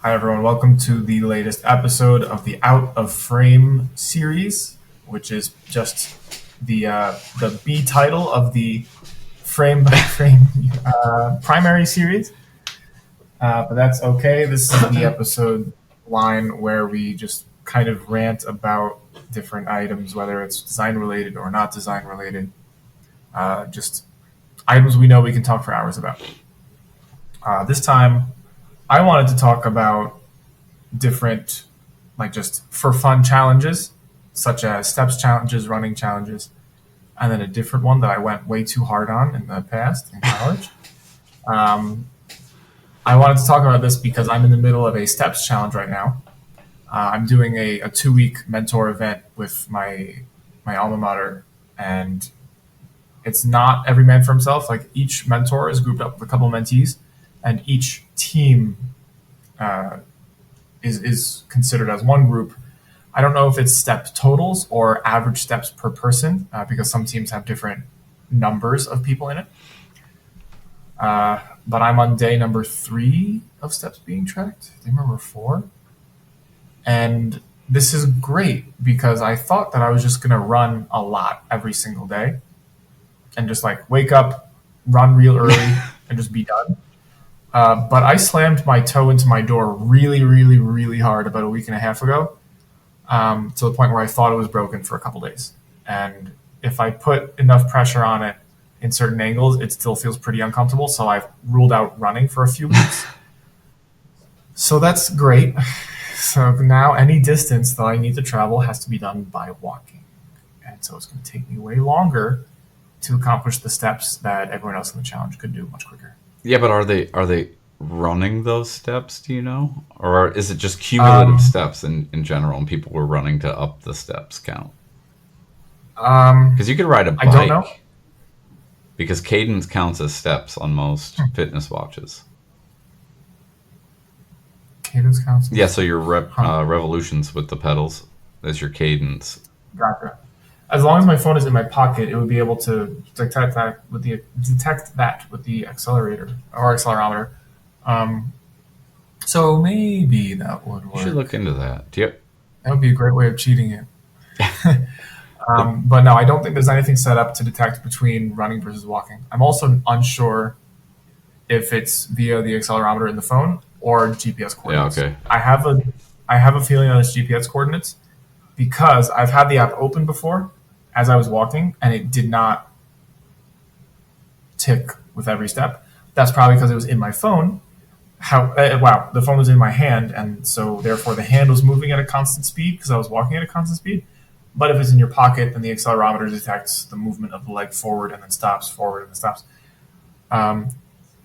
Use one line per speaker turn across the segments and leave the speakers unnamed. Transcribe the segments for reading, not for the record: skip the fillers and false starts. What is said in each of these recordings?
Hi, everyone. Welcome to the latest episode of the Out of Frame series, which is just the B title of the frame by frame primary series. But that's okay. This is the episode line where we just kind of rant about different items, whether it's design related or not design related. Just items we know we can talk for hours about. This time, I wanted to talk about different, like just for fun challenges, such as steps challenges, running challenges, and then a different one that I went way too hard on in the past in college. Um, I wanted to talk about this because I'm in the middle of a steps challenge right now. I'm doing a 2 week mentor event with my alma mater, and it's not every man for himself. Like each mentor is grouped up with a couple of mentees, and each team uh, is considered as one group. I don't know if it's step totals or average steps per person because some teams have different numbers of people in it. But I'm on day number 3 of steps being tracked. Day number 4. And this is great because I thought that I was just going to run a lot every single day and just like wake up, run real early, and just be done. But I slammed my toe into my door really, really, really hard about a week and a half ago, to the point where I thought it was broken for a couple days. And if I put enough pressure on it in certain angles, it still feels pretty uncomfortable. So I've ruled out running for a few weeks. So that's great. So now any distance that I need to travel has to be done by walking. And so it's going to take me way longer to accomplish the steps that everyone else in the challenge could do much quicker.
Yeah, but are they running those steps, do you know? Or is it just cumulative
Um,
steps in general and people were running to up the steps count?
um,
Because you could ride a
I don't know.
bike because cadence counts as steps on most fitness watches.
Cadence counts
Yeah,
as
so your
huh.
revolutions with the pedals is your cadence.
Gotcha. As long as my phone is in my pocket, it would be able to detect that with the accelerator or accelerometer. Um, so maybe that would
You should
work.
look into that. Do you?
That would be a great way of cheating it.
It,
But no, I don't think there's anything set up to detect between running versus walking. I'm also unsure if it's via the accelerometer in the phone or GPS
yeah,
coordinates.
okay.
I have a feeling that it's GPS coordinates because I've had the app open before as I was walking and it did not tick with every step. That's probably because it was in my phone. Wow, the phone was in my hand, and so therefore the hand was moving at a constant speed because I was walking at a constant speed. But if it's in your pocket, then the accelerometer detects the movement of the leg forward and then stops, forward and then stops. Um,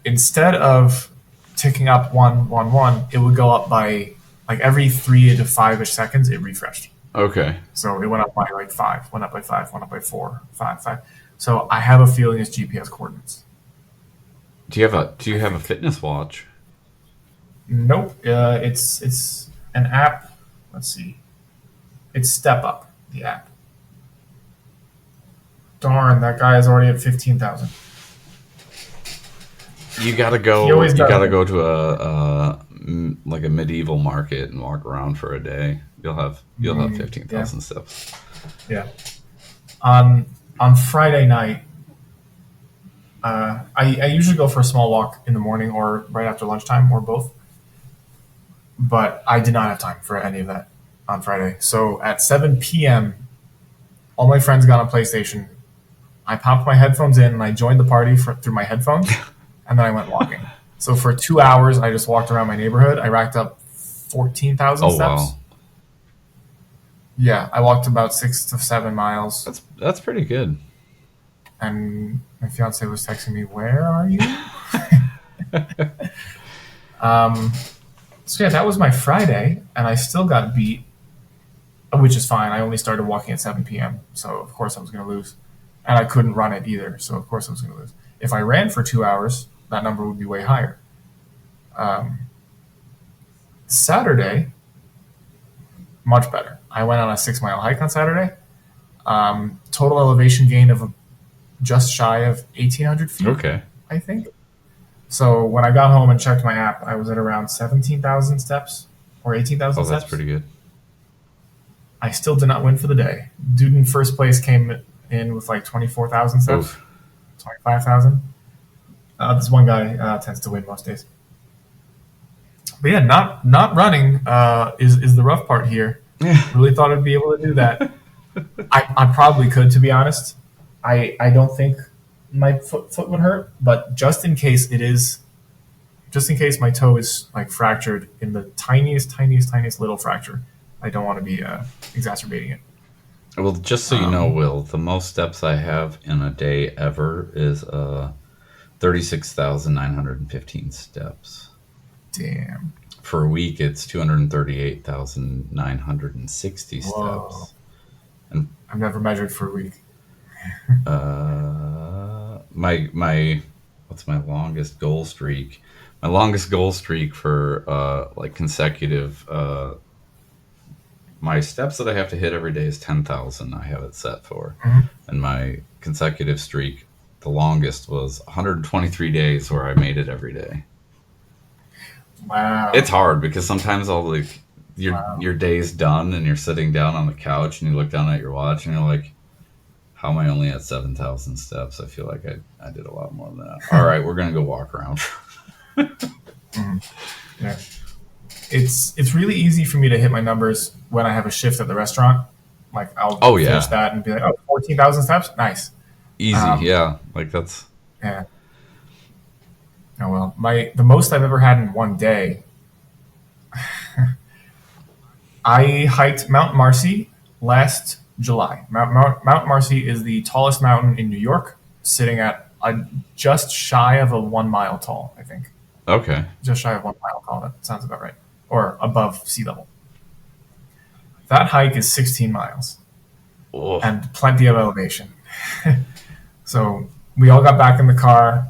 Instead of ticking up one, one, one, it would go up by like every 3 to 5 ish seconds. It refreshed.
Okay.
So it went up by like 5, went up by 5, went up by 4, 5, 5. So I have a feeling it's GPS coordinates.
Do you have a fitness watch?
Nope. It's an app. Let's see. It's Step Up, the app. Darn, that guy is already at 15,000.
You gotta
He
go.
always
You
does
gotta
it.
go to like a medieval market and walk around for a day. You'll have fifteen
Yeah,
thousand steps.
yeah. On on Friday night, I usually go for a small walk in the morning or right after lunchtime or both. But I did not have time for any of that on Friday. So at 7 p.m., all my friends got on PlayStation. I popped my headphones in and I joined the party through my headphones, and then I went walking. So for 2 hours, I just walked around my neighborhood. I racked up 14,000
Oh
steps.
wow,
Yeah, I walked about 6 to 7 miles,
that's pretty good.
and my fiance was texting me, "Where are you?" Um, so yeah, that was my Friday, and I still got beat, which is fine. I only started walking at 7 p.m., so of course I was going to lose, and I couldn't run it either, so of course I was going to lose. If I ran for 2 hours, that number would be way higher. Um, Saturday, much better. I went on a 6 mile hike on Saturday. Total elevation gain of just shy of 1,800 feet,
Okay.
I think. So when I got home and checked my app, I was at around 17,000 steps or 18,000
Oh, that's
steps.
pretty good.
I still did not win for the day. Dude in first place came in with like 24,000 steps,
Oof.
25,000. This one guy tends to win most days. But yeah, not running is the rough part here.
Yeah.
Really thought I'd be able to do that. I probably could, to be honest. I don't think my foot would hurt, but just in case my toe is like fractured in the tiniest little fracture, I don't want to be exacerbating it.
Well, just so you know,
Um,
Will, the most steps I have in a day ever is 36,915 steps.
Damn.
For a week, it's 238,960
Whoa.
steps. And
I've never measured for a week.
my what's my longest goal streak? My longest goal streak for like consecutive my steps that I have to hit every day is 10,000. I have it set for,
Mhm.
and my consecutive streak, the longest was 123 days where I made it every day. It's
Wow.
hard because sometimes I'll like
Wow.
your day's done and you're sitting down on the couch and you look down at your watch and you're like, how am I only at 7,000 steps? I feel like I did a lot more than that. All right, we're gonna go walk around.
Mhm. Yeah. It's really easy for me to hit my numbers when I have a shift at the restaurant. Like I'll
Oh
finish
yeah,
that and be like, oh, 14,000 steps, nice.
easy.
Um,
Yeah, like that's
yeah. Oh well, my the most I've ever had in one day. I hiked Mount Marcy last July. Mount Marcy is the tallest mountain in New York, sitting at just shy of a 1 mile tall. I think
okay.
just shy of 1 mile tall. That sounds about right, or above sea level. That hike is 16 miles
Oh,
and plenty of elevation. So we all got back in the car.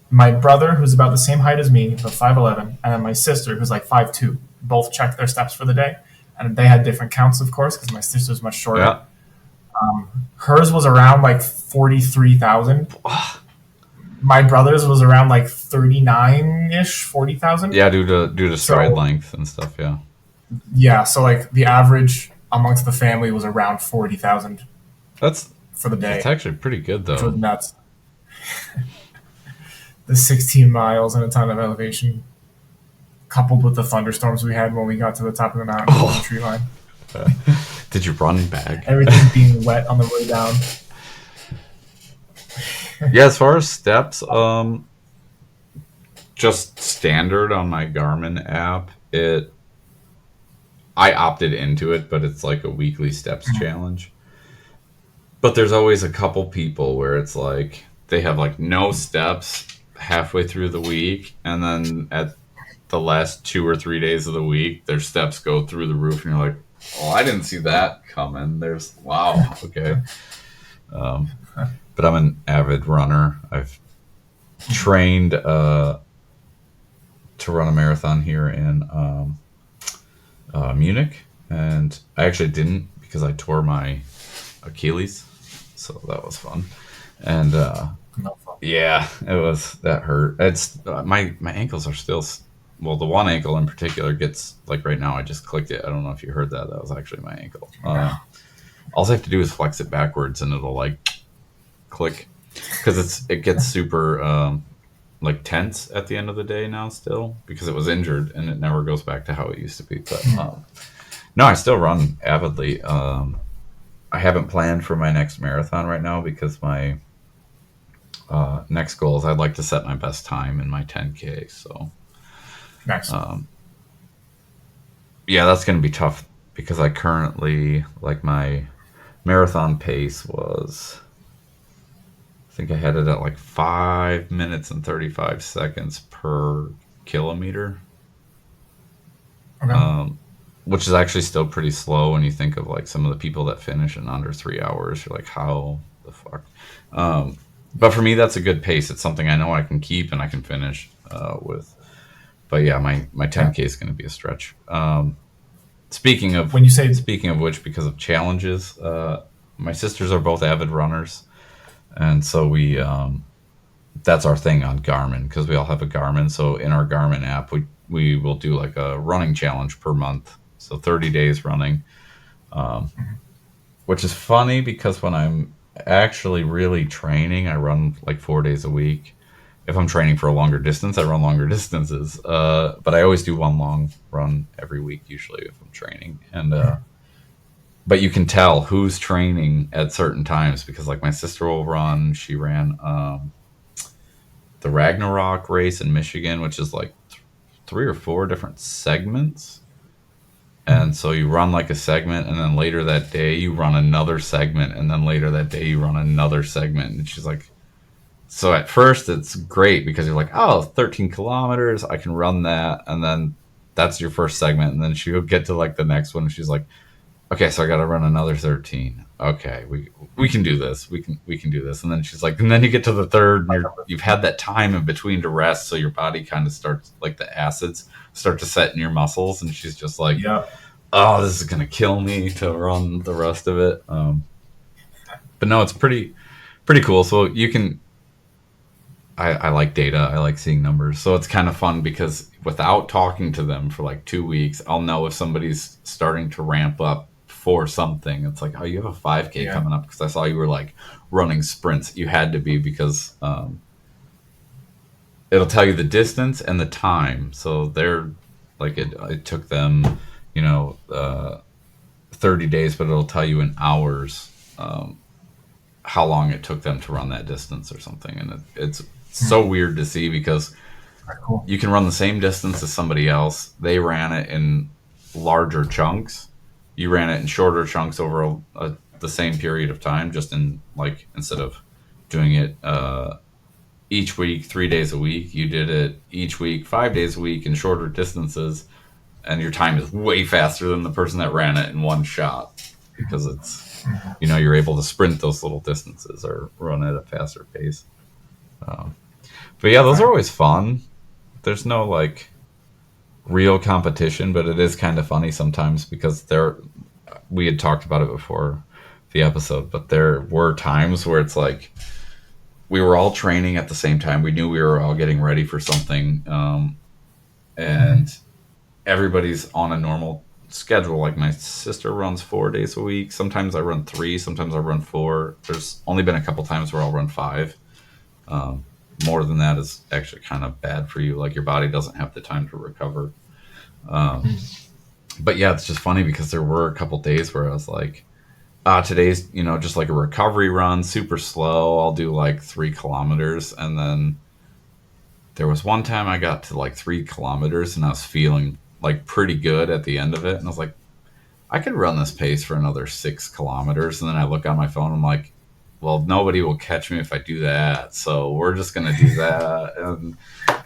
My brother, who's about the same height as me, but 5'11", and then my sister, who's like 5'2", both checked their steps for the day. And they had different counts, of course, because my sister's much shorter.
yeah.
Hers was around like 43,000.
Ah,
My brother's was around like 39 ish, 40,000.
yeah, due to stride
So,
length and stuff. Yeah,
yeah, so like the average amongst the family was around 40,000
that's
for the
that's
day,
actually pretty good
which was
though.
nuts. The 16 miles and a ton of elevation, coupled with the thunderstorms we had when we got to the top of the mountain below the
Oh,
tree line.
did you run back?
Everything being wet on the way down.
Yeah, as far as steps, just standard on my Garmin app. It I opted into it, but it's like a weekly steps challenge. But there's always a couple people where it's like they have like no steps halfway through the week, and then at the last 2 or 3 days of the week, their steps go through the roof, and you're like, "Oh, I didn't see that coming." There's wow, okay. Um, but I'm an avid runner. I've trained to run a marathon here in Munich, and I actually didn't because I tore my Achilles, so that was fun. And
No fun.
yeah, it was that hurt. It's my ankles are still well, the one ankle in particular gets like right now. I just clicked it. I don't know if you heard that. That was actually my ankle. All I have to do is flex it backwards, and it'll like click because it gets super like tense at the end of the day now still because it was injured and it never goes back to how it used to be. But no, I still run avidly. I haven't planned for my next marathon right now because my next goal is I'd like to set my best time in my 10K. So
Nice.
yeah, that's going to be tough because I currently like my marathon pace was I think I had it at like 5 minutes and 35 seconds per kilometer,
Okay.
which is actually still pretty slow when you think of like some of the people that finish in under 3 hours. You're like, how the fuck? But for me, that's a good pace. It's something I know I can keep and I can finish with. But yeah, my
Yeah.
10K is going to be a stretch. Speaking of
When you say
speaking of which, because of challenges, my sisters are both avid runners, and so we that's our thing on Garmin because we all have a Garmin. So in our Garmin app, we will do like a running challenge per month. So 30 days running, um, which is funny because when I'm actually really training, I run like 4 days a week. If I'm training for a longer distance, I run longer distances. But I always do one long run every week, usually if I'm training. And but you can tell who's training at certain times because like my sister will run. She ran the Ragnarok race in Michigan, which is like 3 or 4 different segments. And so you run like a segment, and then later that day you run another segment, and then later that day you run another segment. And she's like, so at first it's great because you're like, oh, 13 kilometers, I can run that. And then that's your first segment. And then she'll get to like the next one, and she's like, okay, so I got to run another 13. Okay, we can do this. We can do this. And then she's like, and then you get to the third, and you've had that time in between to rest, so your body kind of starts like the acids start to set in your muscles, and she's just like,
Yeah.
oh, this is gonna kill me to run the rest of it. But no, it's pretty cool. So you can. I like data. I like seeing numbers. So it's kind of fun because without talking to them for like 2 weeks, I'll know if somebody's starting to ramp up for something. It's like, oh, you have a 5K
Yeah.
coming up because I saw you were like running sprints. You had to be because it'll tell you the distance and the time. So they're like it took them, you know, 30 days, but it'll tell you in hours how long it took them to run that distance or something. And it's so weird to see because
Very cool.
you can run the same distance as somebody else. They ran it in larger chunks. You ran it in shorter chunks over the same period of time, just in like instead of doing it each week, 3 days a week, you did it each week, 5 days a week in shorter distances, and your time is way faster than the person that ran it in one shot because it's you're able to sprint those little distances or run at a faster pace. But yeah, those are
Right.
always fun. There's no like real competition, but it is kind of funny sometimes because we had talked about it before the episode, but there were times where it's like we were all training at the same time. We knew we were all getting ready for something, and everybody's on a normal schedule. Like my sister runs 4 days a week. Sometimes I run 3. Sometimes I run 4. There's only been a couple times where I'll run 5. More than that is actually kind of bad for you. Like your body doesn't have the time to recover. But yeah, it's just funny because there were a couple days where I was like, today's, just like a recovery run, super slow. I'll do like 3 kilometers. And then there was one time I got to like 3 kilometers and I was feeling like pretty good at the end of it. And I was like, I could run this pace for another 6 kilometers. And then I look on my phone, I'm like, well, nobody will catch me if I do that. So we're just going to do that. And,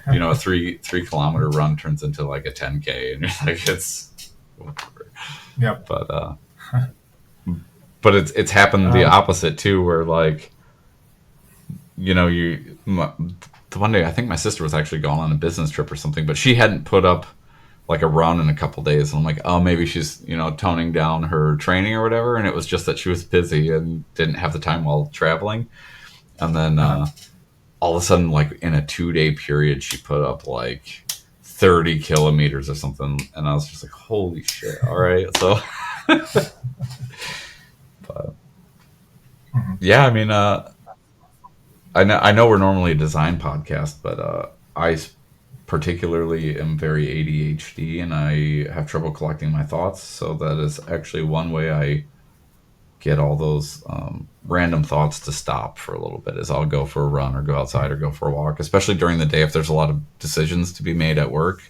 a 3 kilometer run turns into like a 10K. And you're like, it's whatever.
Yep.
But it's happened the opposite too, where like, the one day I think my sister was actually going on a business trip or something, but she hadn't put up like a run in a couple days, and I'm like, oh, maybe she's toning down her training or whatever, and it was just that she was busy and didn't have the time while traveling. And then all of a sudden, like in a 2-day period, she put up like 30 kilometers or something, and I was just like, holy shit! All right, so. But yeah, I mean, I know we're normally a design podcast, but I particularly am very ADHD and I have trouble collecting my thoughts. So that is actually one way I get all those random thoughts to stop for a little bit. Is I'll go for a run or go outside or go for a walk, especially during the day if there's a lot of decisions to be made at work.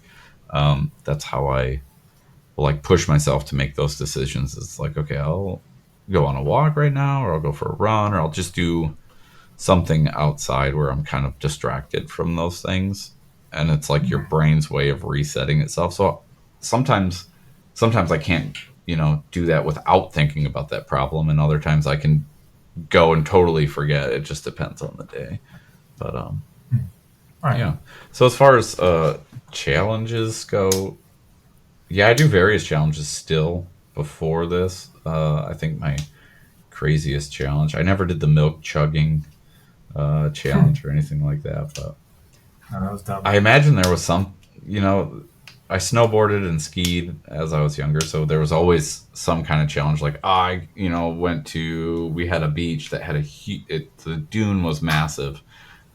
That's how I will like push myself to make those decisions. It's like, okay, I'll go on a walk right now, or I'll go for a run, or I'll just do something outside where I'm kind of distracted from those things. And it's like your brain's way of resetting itself. So sometimes I can't, do that without thinking about that problem. And other times I can go and totally forget. It just depends on the day. But
Right.
yeah. So as far as challenges go, yeah, I do various challenges still before this. I think my craziest challenge, I never did the milk chugging challenge or anything like that. But
No, that was dumb.
I imagine there was some, you know, I snowboarded and skied as I was younger, so there was always some kind of challenge. Like I, we had a beach that had the dune was massive,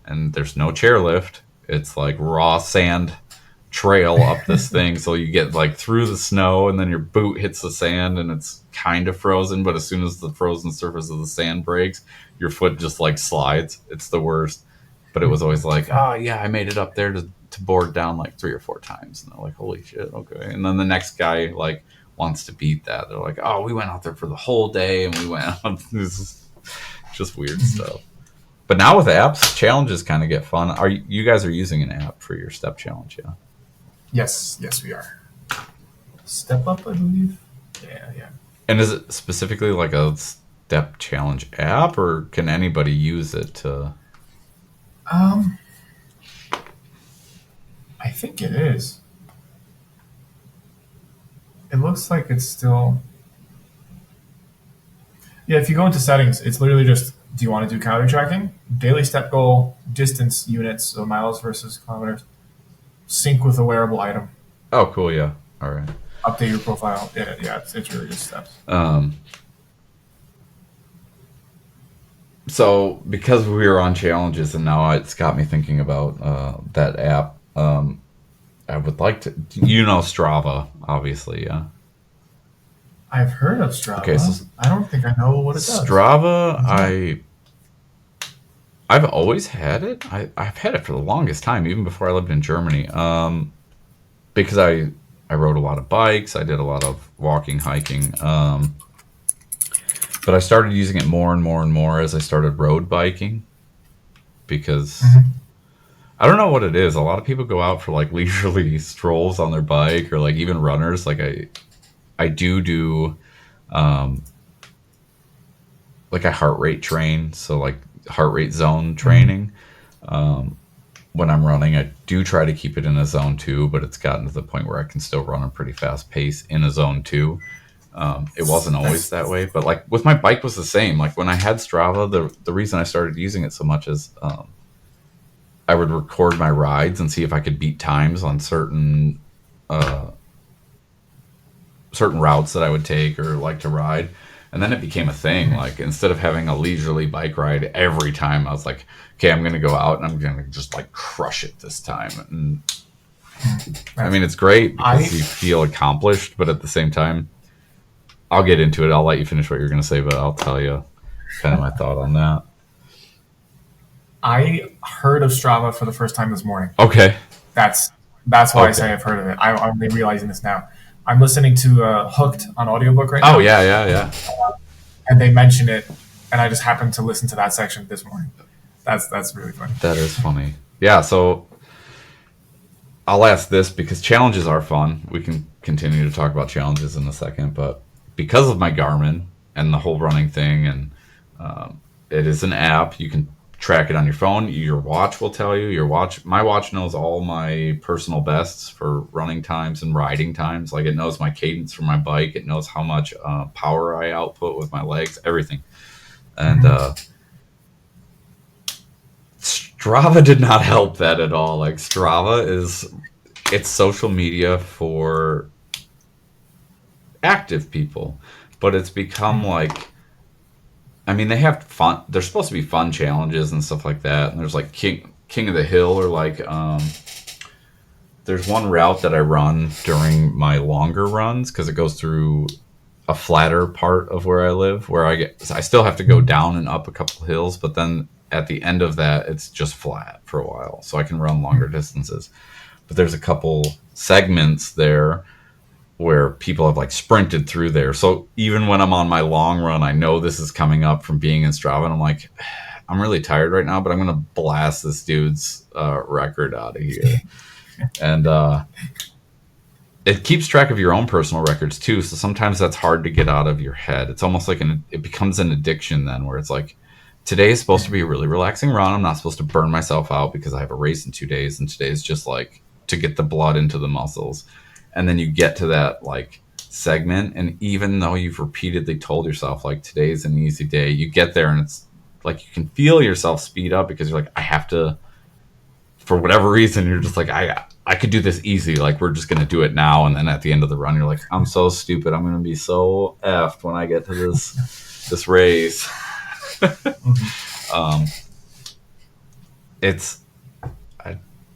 and there's no chairlift. It's like raw sand trail up this thing, so you get like through the snow, and then your boot hits the sand, and it's kind of frozen. But as soon as the frozen surface of the sand breaks, your foot just like slides. It's the worst. But it was always like, oh yeah, I made it up there to board down like 3 or 4 times, and they're like, holy shit, okay. And then the next guy like wants to beat that. They're like, oh, we went out there for the whole day, and we went out. This is just weird stuff. But now with apps, challenges kind of get fun. Are you guys are using an app for your step challenge? Yeah.
Yes, we are. Step Up, I believe. Yeah.
And is it specifically like a step challenge app, or can anybody use it to?
I think it is. It looks like it's still. Yeah, if you go into settings, it's literally just: do you want to do calorie tracking, daily step goal, distance units, so miles versus kilometers, sync with a wearable item,
Oh, cool. Yeah. All right.
update your profile. Yeah, it's really just steps.
So because we were on challenges, and now it's got me thinking about that app. I would like to, Strava, obviously. Yeah.
I've heard of Strava.
Okay, so
I don't think I know what it does.
Strava, I've always had it. I've had it for the longest time, even before I lived in Germany. Because I rode a lot of bikes. I did a lot of walking, hiking. But I started using it more and more and more as I started road biking, because I don't know what it is. A lot of people go out for like leisurely strolls on their bike, or like even runners. Like I do like a heart rate train, so like heart rate zone training. When I'm running, I do try to keep it in a zone 2, but it's gotten to the point where I can still run a pretty fast pace in a zone 2. It wasn't always that way, but like with my bike was the same. Like when I had Strava, the reason I started using it so much is I would record my rides and see if I could beat times on certain routes that I would take or like to ride. And then it became a thing. Like instead of having a leisurely bike ride every time, I was like, okay, I'm going to go out and I'm going to just like crush it this time. And I mean, it's great because you feel accomplished, but at the same time, I'll get into it. I'll let you finish what you're going to say, but I'll tell you kind of my thought on that.
I heard of Strava for the first time this morning.
Okay.
That's why I say I've heard of it. I'm only realizing this now. I'm listening to Hooked on audiobook right now.
Oh, yeah.
And they mention it, and I just happened to listen to that section this morning. That's really funny.
That is funny. Yeah, so I'll ask this because challenges are fun. We can continue to talk about challenges in a second, but because of my Garmin and the whole running thing, and it is an app, you can track it on your phone. Your watch will tell you. My watch knows all my personal bests for running times and riding times. Like it knows my cadence for my bike. It knows how much power I output with my legs, everything. And Strava did not help that at all. Like Strava it's social media for active people, but it's become like, I mean, they have fun. There's supposed to be fun challenges and stuff like that. And there's like King of the Hill, or like there's one route that I run during my longer runs because it goes through a flatter part of where I live, where I still have to go down and up a couple hills, but then at the end of that, it's just flat for a while, so I can run longer distances. But there's a couple segments there where people have like sprinted through there. So even when I'm on my long run, I know this is coming up from being in Strava, and I'm like, I'm really tired right now, but I'm going to blast this dude's record out of here. And it keeps track of your own personal records too. So sometimes that's hard to get out of your head. It's almost like it becomes an addiction then, where it's like, today is supposed to be a really relaxing run. I'm not supposed to burn myself out because I have a race in 2 days. And today is just like to get the blood into the muscles. And then you get to that like segment, and even though you've repeatedly told yourself like today's an easy day, you get there and it's like you can feel yourself speed up because you're like, I have to, for whatever reason, you're just like, I could do this easy. Like, we're just going to do it now. And then at the end of the run, you're like, I'm so stupid. I'm going to be so effed when I get to this race. It's,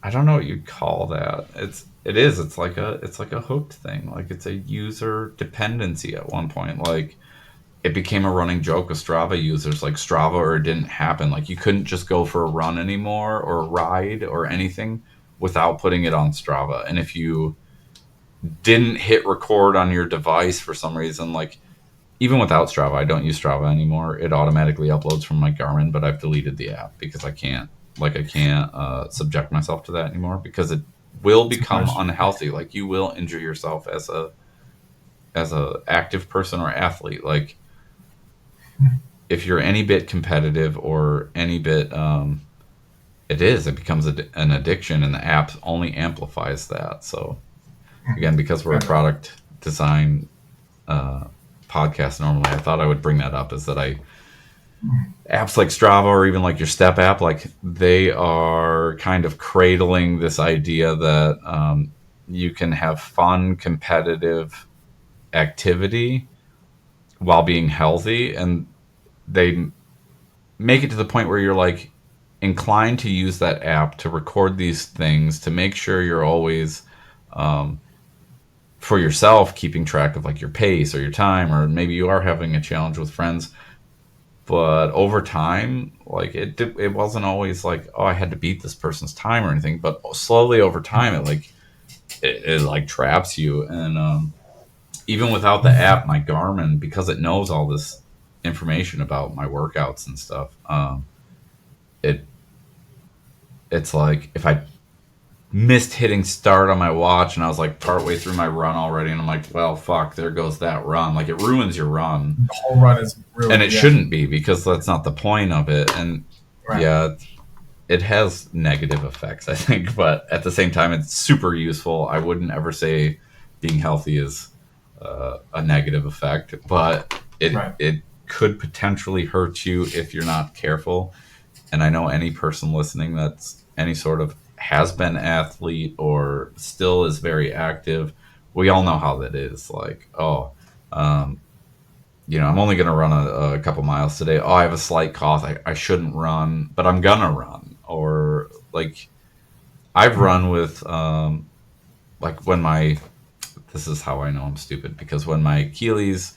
I don't know what you'd call that. It's like a hooked thing. Like, it's a user dependency at one point. Like, it became a running joke with Strava users, like Strava, or it didn't happen. Like, you couldn't just go for a run anymore or a ride or anything without putting it on Strava. And if you didn't hit record on your device for some reason, like, even without Strava, I don't use Strava anymore. It automatically uploads from my Garmin, but I've deleted the app because I can't subject myself to that anymore, because it will become unhealthy. Like, you will injure yourself as a active person or athlete. Like, if you're any bit competitive or any bit, it becomes an addiction, and the app only amplifies that. So again, because we're a product design podcast normally, I thought I would bring that up, is that apps like Strava, or even like your Step app, like, they are kind of cradling this idea that you can have fun, competitive activity while being healthy, and they make it to the point where you're like inclined to use that app to record these things to make sure you're always for yourself keeping track of like your pace or your time, or maybe you are having a challenge with friends. But over time, like, it wasn't always like, oh, I had to beat this person's time or anything, but slowly over time it like traps you. And even without the app, my Garmin, because it knows all this information about my workouts and stuff, it's like, if I missed hitting start on my watch and I was like partway through my run already, and I'm like, well, fuck, there goes that run. Like, it ruins your run.
The whole run is ruined.
And it shouldn't be, because that's not the point of it. And
right.
it has negative effects, I think, but at the same time, it's super useful. I wouldn't ever say being healthy is a negative effect, but it could potentially hurt you if you're not careful. And I know any person listening that's any sort of has been athlete or still is very active, we all know how that is. Like, I'm only going to run a couple miles today. Oh, I have a slight cough. I shouldn't run, but I'm going to run. Or, like, I've run with, like, this is how I know I'm stupid, because when my Achilles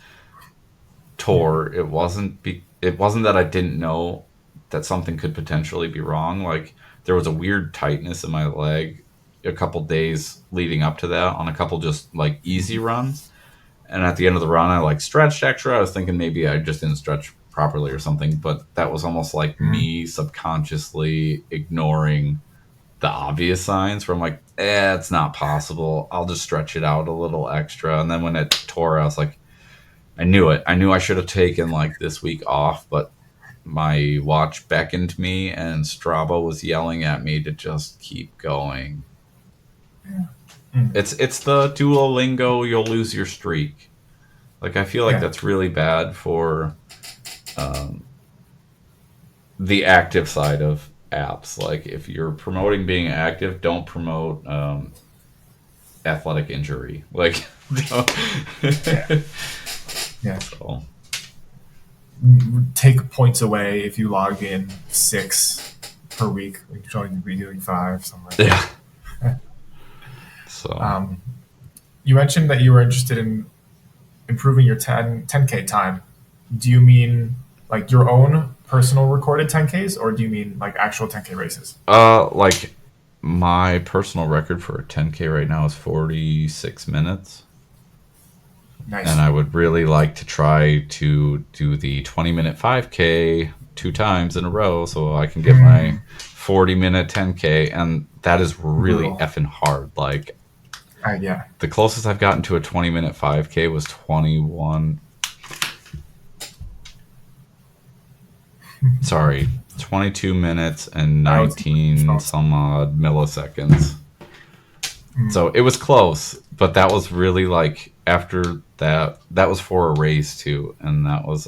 tore, it wasn't that I didn't know that something could potentially be wrong. Like, there was a weird tightness in my leg a couple days leading up to that on a couple just like easy runs. And at the end of the run, I like stretched extra. I was thinking maybe I just didn't stretch properly or something, but that was almost like me subconsciously ignoring the obvious signs where I'm like, it's not possible. I'll just stretch it out a little extra. And then when it tore, I was like, I knew it. I knew I should have taken like this week off, but my watch beckoned me and Strava was yelling at me to just keep going. It's the Duolingo, you'll lose your streak. Like, I feel like that's really bad for the active side of apps. Like, if you're promoting being active, don't promote athletic injury. Like, So.
Take points away if you log in 6 per week. You should only be doing 5 somewhere.
Yeah. So.
You mentioned that you were interested in improving your 10K time. Do you mean like your own personal recorded 10Ks, or do you mean like actual 10K races?
Like, my personal record for a 10K right now is 46 minutes.
Nice.
And I would really like to try to do the 20-minute 5K 2 times in a row so I can get my 40-minute 10K. And that is really effing hard. Like, the closest I've gotten to a 20-minute 5K was 22 minutes and 19 some odd milliseconds. So it was close, but that was really like, after that was for a race too, and that was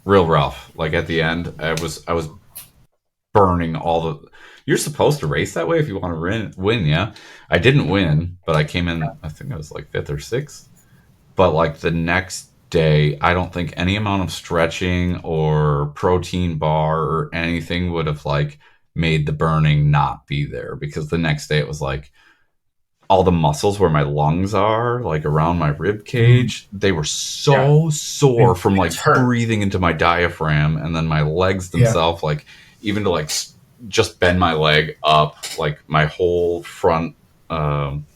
real rough. Like at the end, I was burning all the. You're supposed to race that way if you want to win. Yeah, I didn't win, but I came in. I think I was like fifth or sixth. But like the next day, I don't think any amount of stretching or protein bar or anything would have like made the burning not be there, because the next day it was like all the muscles where my lungs are, like around my rib
Mm,
cage, they were
yeah,
so sore
it,
from
it's
like
hurt.
breathing into my diaphragm, and then my legs
Yeah.
themselves, like even to like just bend my leg up, like my whole front, um,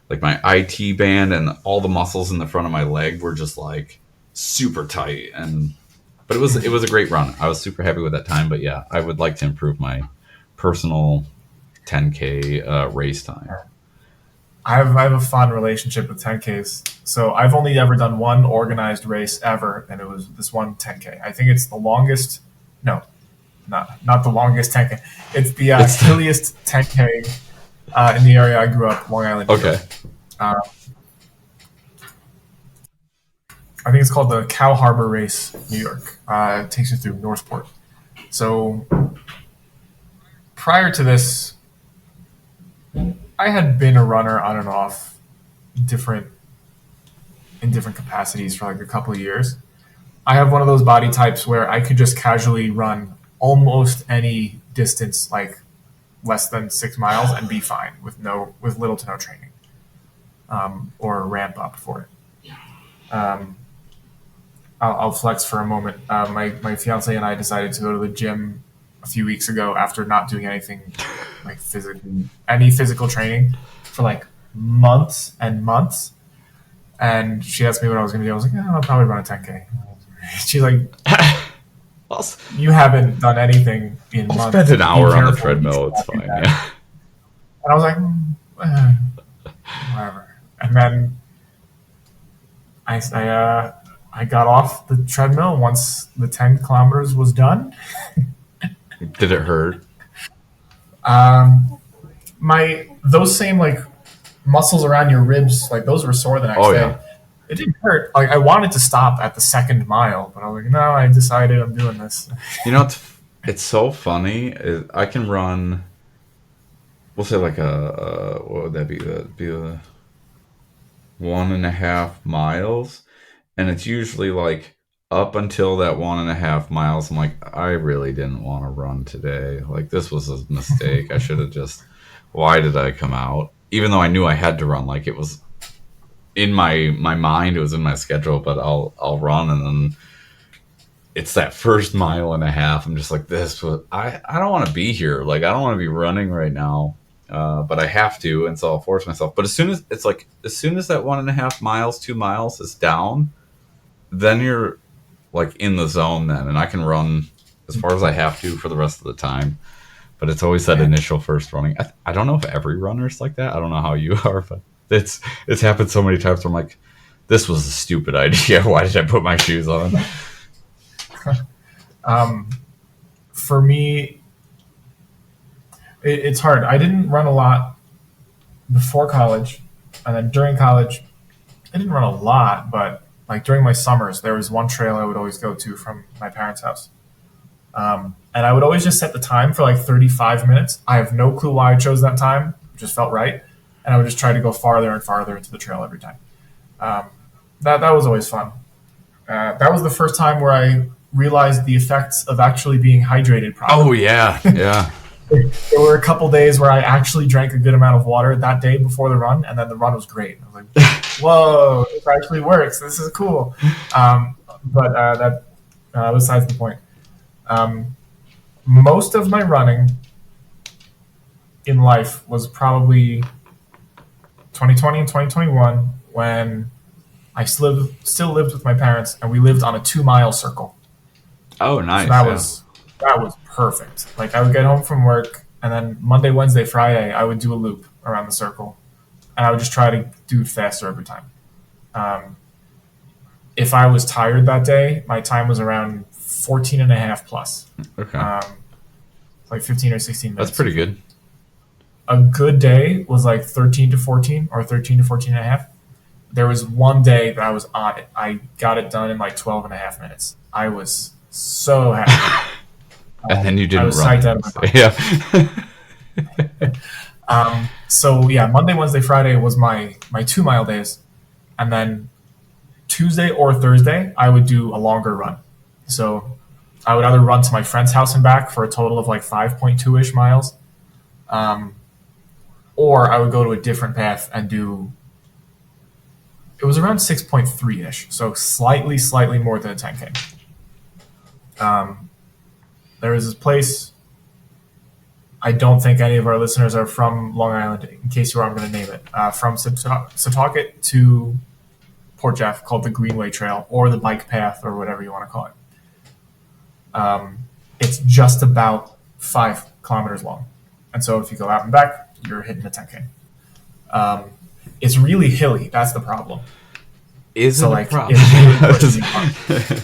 like my IT band and all the muscles in the front of my leg were just like super tight. And but it was a great run. I was super happy with that time. But yeah, I would like to improve my personal 10K race time.
I have a fond relationship with 10Ks. So I've only ever done one organized race ever, and it was this one 10K. I think it's the longest. No, not the longest 10K. It's the
It's
hilliest 10K in the area I grew up, Long Island, New
okay.
York. Uh, I think it's called the Cow Harbor Race, New York. It takes you through Northport. So prior to this, I had been a runner on and off, different in different capacities for like a couple of years. I have one of those body types where I could just casually run almost any distance, like less than 6 miles, and be fine with little to no training or ramp up for it. Um, I'll flex for a moment. My fiance and I decided to go to the gym a few weeks ago after not doing anything like any physical training for like months and months. And she asked me what I was going to do. I was like, yeah, I'll probably run a 10K. She's like,
I'll,
you haven't done anything in
I'll spend
months.
an
Be
hour on the
careful. You should
treadmill. It's
not do
fine.
that.
Yeah.
And I was like, whatever. And then I got off the treadmill once the 10 kilometers was done.
Did it hurt?
Um, my those same like muscles around your ribs, like those were sore the next
Oh
day.
yeah.
It didn't hurt. Like I wanted to stop at the second mile, but I was like, no, I decided I'm doing this.
You know, it's so funny. I can run. We'll say like what would that be? That'd be a 1.5 miles, and it's usually like up until that 1.5 miles. I'm like, I really didn't want to run today. Like this was a mistake. I should have just. Why did I come out? Even though I knew I had to run, like it was in my mind, it was in my schedule. But I'll run, and then it's that first mile and a half. I'm just like, this was I don't want to be here. Like I don't want to be running right now. But I have to, and so I'll force myself. But as soon as it's like, as soon as that 1.5 miles, 2 miles is down, then you're like in the zone then, and I can run as far as I have to for the rest of the time. But it's always that
Yeah.
initial first running. I don't know if every runner's like that. I don't know how you are, but it's happened so many times where I'm like, this was a stupid idea. Why did I put my shoes on?
Um, for me, it's hard. I didn't run a lot before college, and then during college, I didn't run a lot. But like during my summers, there was one trail I would always go to from my parents' house. And I would always just set the time for like 35 minutes. I have no clue why I chose that time. It just felt right. And I would just try to go farther and farther into the trail every time. Um, that was always fun. That was the first time where I realized the effects of actually being hydrated
Oh
properly.
yeah, yeah.
There were a couple days where I actually drank a good amount of water that day before the run, and then the run was great. I was like, whoa, this actually works. This is cool. But that besides the point. Um, Most of my running in life was probably 2020 and 2021 when still lived with my parents and we lived on a 2 mile circle.
Oh
So
nice, yeah.
that was perfect. Like I would get home from work and then Monday, Wednesday, Friday I would do a loop around the circle and I would just try to do it faster every time. Um, if I was tired that day, my time was around 14 and a half plus.
Okay,
Um, like 15 or 16
that's
minutes.
pretty good.
A good day was like 13 to 14 or 13 to 14 and a half. There was one day that I was on it. I got it done in like 12 and a half minutes. I was so happy.
And then you
I
didn't
was
run
psyched
the
out of my
next day. Yeah.
mind. So yeah, Monday, Wednesday, Friday was my 2 mile days, and then Tuesday or Thursday I would do a longer run. So I would either run to my friend's house and back for a total of like 5.2 ish miles, um, or I would go to a different path and do. It was around 6.3 ish, so slightly more than a 10K. Um, there was this place. I don't think any of our listeners are from Long Island. In case you are, I'm going to name it. From Setauket to Port Jeff, called the Greenway Trail or the bike path or whatever you want to call it. It's just about 5 kilometers long, and so if you go out and back, you're hitting the 10K. Um, it's really hilly. That's the problem.
Is
So
it a
like
problem?
it really pushes you hard.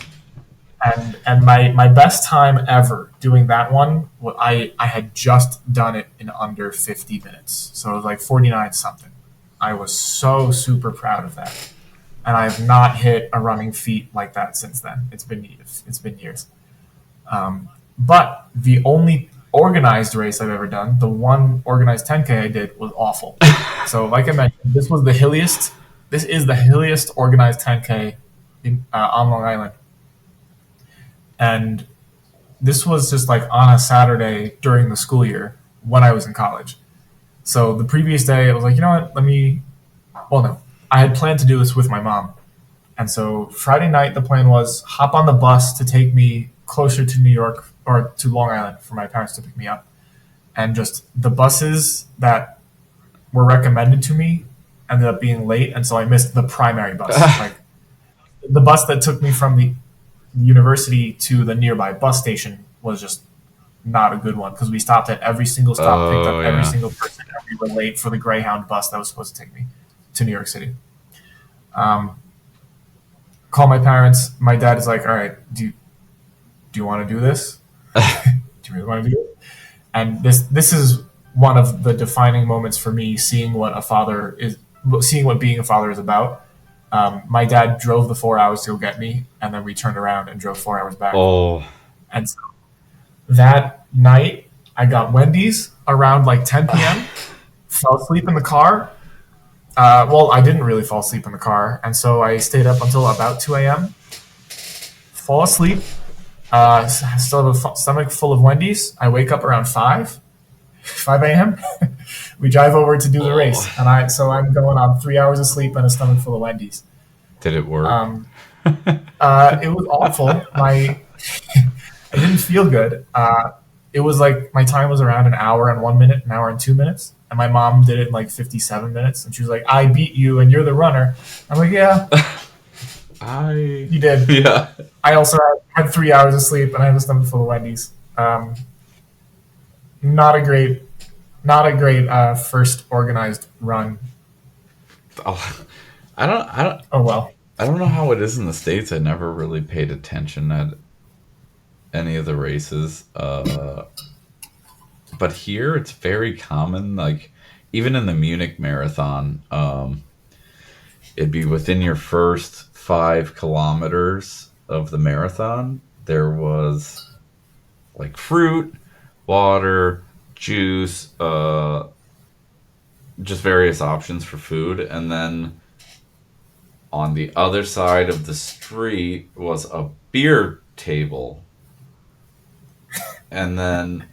And my best time ever doing that one, I had just done it in under 50 minutes, so it was like 49 something. I was so super proud of that, and I have not hit a running feat like that since then. It's been years. But the only organized race I've ever done, the one organized 10K I did, was awful. So like I mentioned, this was the hilliest. This is the hilliest organized 10K on Long Island, and this was just like on a Saturday during the school year when I was in college. So the previous day, I was like, you know what? Let me. Well, no, I had planned to do this with my mom, and so Friday night the plan was hop on the bus to take me closer to New York or to Long Island for my parents to pick me up, and just the buses that were recommended to me ended up being late, and so I missed the primary bus, like the bus that took me from the university to the nearby bus station was just not a good one because we stopped at every single stop, picked up
Oh
every
yeah.
single person, and we were late for the Greyhound bus that was supposed to take me to New York City. Um, call my parents. My dad is like, "All right, do you want to do this? Do you really want to do it?" And this is one of the defining moments for me, seeing what being a father is about. My dad drove the 4 hours to go get me, and then we turned around and drove 4 hours back.
Oh.
And so that night, I got Wendy's around like 10 p.m. Fell asleep in the car. Well, I didn't really fall asleep in the car, and so I stayed up until about 2 a.m. Fall asleep. Still have a stomach full of Wendy's. I wake up around 5 a.m. We drive over to do the race,
Oh.
and I'm going on 3 hours of sleep and a stomach full of Wendy's.
Did it work?
Um, it was awful. I didn't feel good. It was like my time was around an hour and 1 minute, an hour and 2 minutes, and my mom did it in like 57 minutes, and she was like, "I beat you, and you're the runner." I'm like, "Yeah,
I
you did."
yeah.
I also had 3 hours of sleep, and I had a stomach full of Wendy's. Not a great, not a great first organized run.
Oh, I don't
Oh well.
I don't know how it is in the States. I never really paid attention at any of the races. But here it's very common. Like even in the Munich marathon, it'd be within your first 5 kilometers of the marathon. There was like fruit, water, juice, just various options for food, and then on the other side of the street was a beer table, and then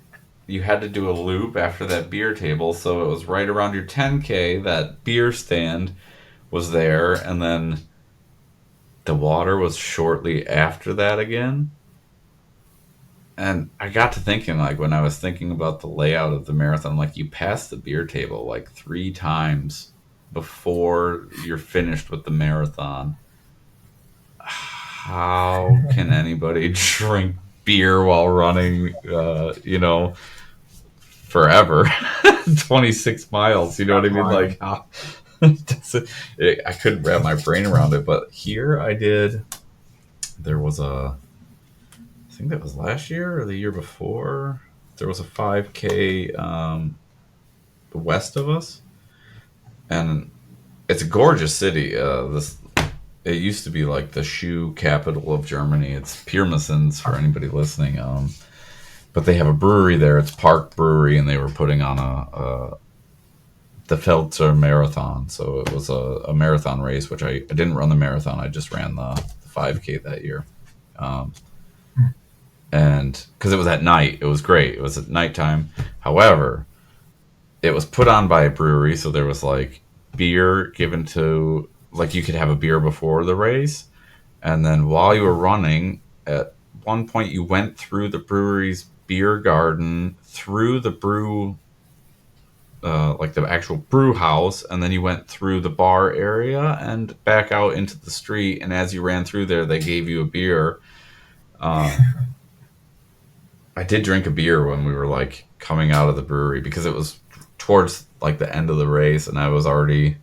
you had to do a loop after that beer table, so it was right around your 10K. That beer stand was there, and then the water was shortly after that again. And I got to thinking, like, when I was thinking about the layout of the marathon, like, you pass the beer table like 3 times before you're finished with the marathon. How can anybody drink beer while running, forever? 26 miles, you know what I mean? Like, how, I couldn't wrap my brain around it. But here there was I think that was last year or the year before. There was a 5K west of us, and it's a gorgeous city. it used to be like the shoe capital of Germany. It's Pirmesens for anybody listening. But they have a brewery there. It's Park Brewery, and they were putting on the Pfälzer Marathon. So it was a marathon race, which I didn't run the marathon. I just ran the 5K that year. And because it was at night, it was great. It was at nighttime. However, it was put on by a brewery, so there was like beer given to, like, you could have a beer before the race, and then while you were running, at one point you went through the brewery's beer garden, through the brew, like the actual brew house, and then you went through the bar area and back out into the street, and as you ran through there, they gave you a beer. I did drink a beer when we were like coming out of the brewery because it was towards like the end of the race and I was already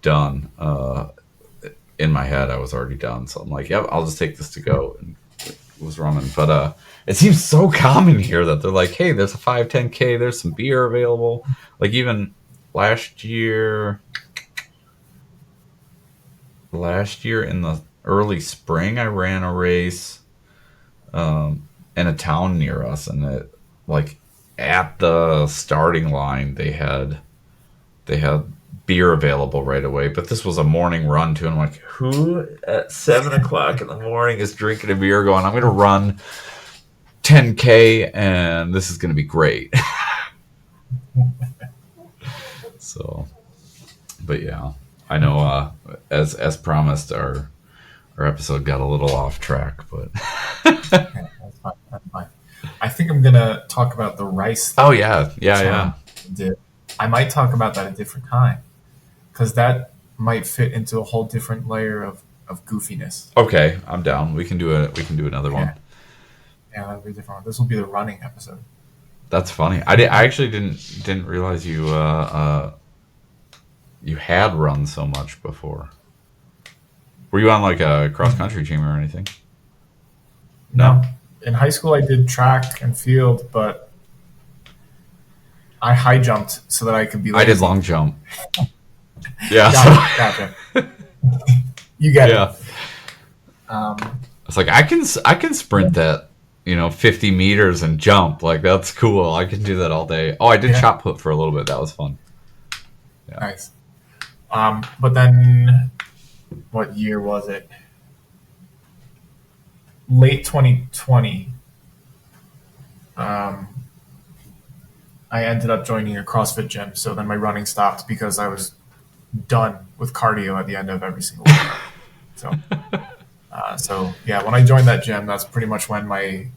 done. In my head, I was already done. So I'm like, yep, I'll just take this to go. And it was running. But it seems so common here that they're like, hey, there's a 5-10K. There's some beer available. Like even last year in the early spring, I ran a race in a town near us, and it, like, at the starting line they had beer available right away. But this was a morning run too, and I'm like, who at 7 o'clock in the morning is drinking a beer going, I'm gonna run 10K and this is gonna be great. So, but yeah, I know, as promised, our episode got a little off track, but
Okay, that's fine. I think I'm gonna talk about the rice thing.
oh yeah.
I might talk about that at a different time because that might fit into a whole different layer of goofiness.
Okay, I'm down. We can do another one.
Yeah, that'll be a different one. This will be the running episode.
That's funny. I actually didn't realize you you had run so much before. Were you on like a cross country team or anything?
No. In high school, I did track and field, but I high jumped so that I could be lazy.
I did long jump. Yeah.
Gotcha. You get
yeah.
it.
It's like I can sprint that, 50 meters and jump. Like, that's cool. I can do that all day. Oh, I did shot put for a little bit. That was fun. Yeah.
Nice. But then, what year was it? Late 2020. I ended up joining a CrossFit gym. So then my running stopped because I was done with cardio at the end of every single week. So yeah, when I joined that gym, that's pretty much when my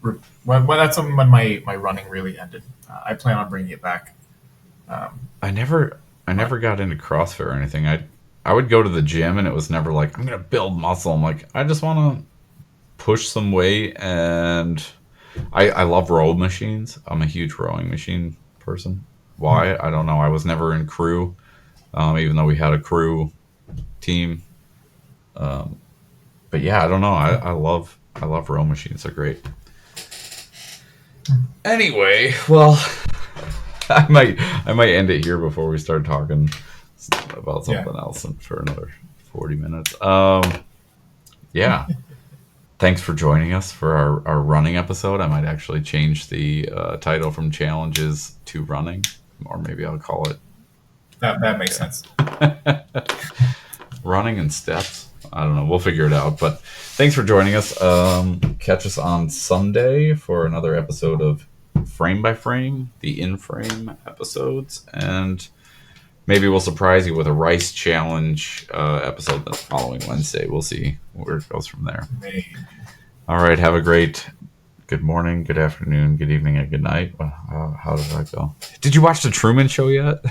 running really ended. I plan on bringing it back.
I never got into CrossFit or anything. I would go to the gym and it was never like, I'm gonna build muscle. I'm like, I just want to push some weight, and I love row machines. I'm a huge rowing machine person. Why? I don't know. I was never in crew, even though we had a crew team. But yeah, I don't know. I love row machines. They're great. Anyway, well, I might end it here before we start talking about something else for another 40 minutes. Yeah. Thanks for joining us for our running episode. I might actually change the title from challenges to running, or maybe I'll call it
that makes sense.
Running and steps. I don't know. We'll figure it out. But thanks for joining us. Catch us on Sunday for another episode of Frame by Frame, the in-frame episodes, and maybe we'll surprise you with a rice challenge episode the following Wednesday. We'll see where it goes from there.
Maybe.
All right. Have a great good morning, good afternoon, good evening, and good night. How did that go? Did you watch the Truman Show yet?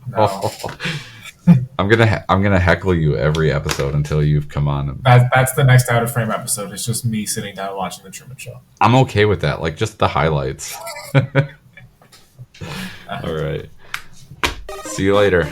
No.
I'm gonna heckle you every episode until you've come on.
That's the next Out of Frame episode. It's just me sitting down watching the Truman Show.
I'm okay with that. Like, just the highlights. All right. See you later.